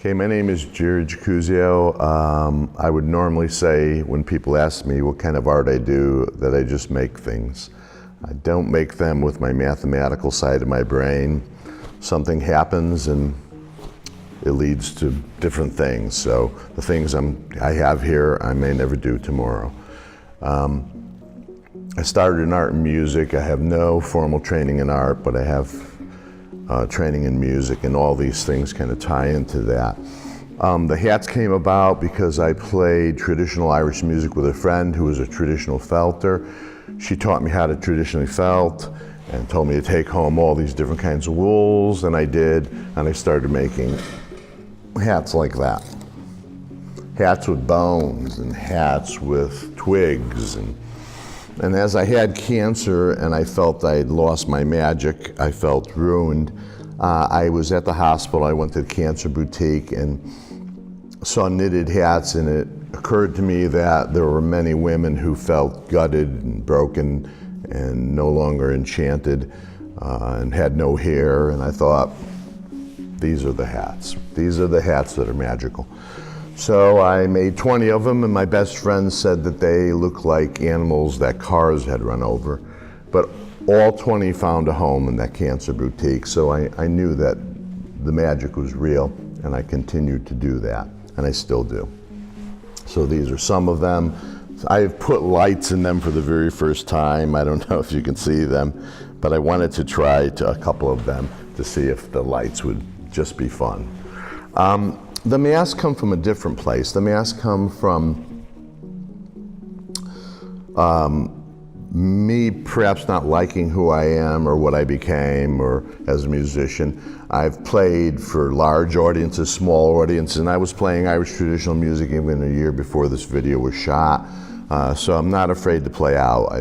Okay, my name is Jerry Jacuzio. I would normally say when people ask me what kind of art I do that I just make things. I don't make them with my mathematical side of my brain. Something happens and it leads to different things. So the things I have here, I may never do tomorrow. I started in art and music. I have no formal training in art, but I have training in music, and all these things kind of tie into that. The hats came about because I played traditional Irish music with a friend who was a traditional felter. She taught me how to traditionally felt and told me to take home all these different kinds of wools, and I did, and I started making hats like that. Hats with bones and hats with twigs. And as I had cancer and I felt I'd lost my magic, I felt ruined, I was at the hospital. I went to the cancer boutique and saw knitted hats, and it occurred to me that there were many women who felt gutted and broken and no longer enchanted and had no hair, and I thought, these are the hats. These are the hats that are magical. So I made 20 of them, and my best friend said that they look like animals that cars had run over. But all 20 found a home in that cancer boutique, so I knew that the magic was real, and I continued to do that, and I still do. So these are some of them. I've put lights in them for the very first time. I don't know if you can see them, but I wanted to try a couple of them to see if the lights would just be fun. The masks come from a different place. The masks come from me perhaps not liking who I am or what I became or as a musician. I've played for large audiences, small audiences, and I was playing Irish traditional music even a year before this video was shot. So I'm not afraid to play out.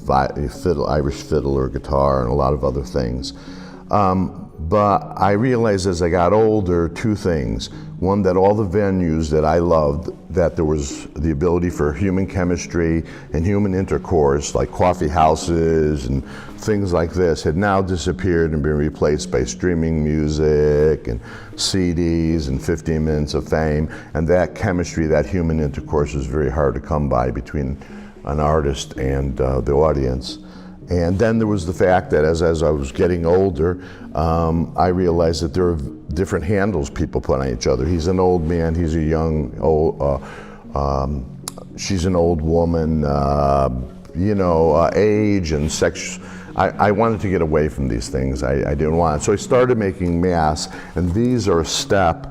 Irish fiddle or guitar and a lot of other things. But I realized as I got older, two things. One, that all the venues that I loved, that there was the ability for human chemistry and human intercourse, like coffee houses and things like this, had now disappeared and been replaced by streaming music and CDs and 15 minutes of fame. And that chemistry, that human intercourse, is very hard to come by between an artist and the audience. And then there was the fact that as I was getting older, I realized that there are different handles people put on each other. He's an old man, he's a young, she's an old woman, age and sex. I wanted to get away from these things. I didn't want it. So I started making masks, and these are a step.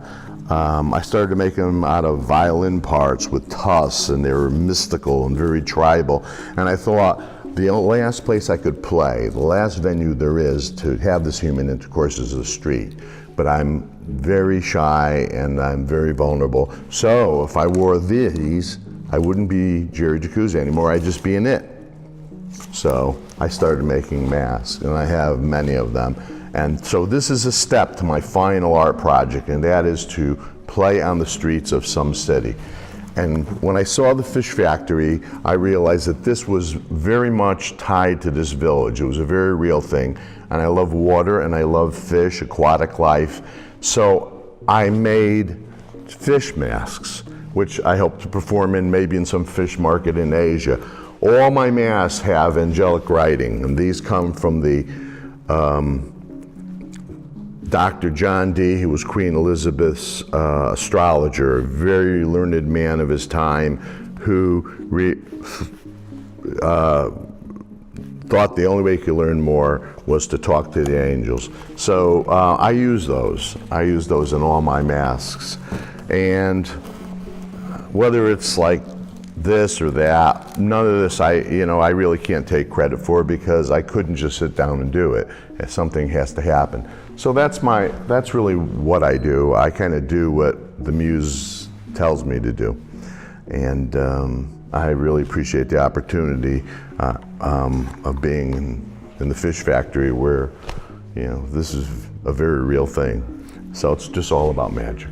I started to make them out of violin parts with tusks, and they were mystical and very tribal. And I thought, the last place I could play, the last venue there is to have this human intercourse is the street. But I'm very shy and I'm very vulnerable. So if I wore these, I wouldn't be Jerry Jacuzio anymore, I'd just be an it. So I started making masks, and I have many of them. And so this is a step to my final art project, and that is to play on the streets of some city. And when I saw the fish factory, I realized that this was very much tied to this village. It was a very real thing. And I love water, and I love fish, aquatic life. So I made fish masks, which I hope to perform in maybe in some fish market in Asia. All my masks have angelic writing, and these come from the Dr. John Dee, who was Queen Elizabeth's astrologer, a very learned man of his time, who thought the only way you could learn more was to talk to the angels. So I use those. I use those in all my masks. And whether it's like this or that, none of this I really can't take credit for, because I couldn't just sit down and do it. Something has to happen. So that's really what I do. I kind of do what the muse tells me to do. And I really appreciate the opportunity of being in the fish factory where, this is a very real thing. So it's just all about magic.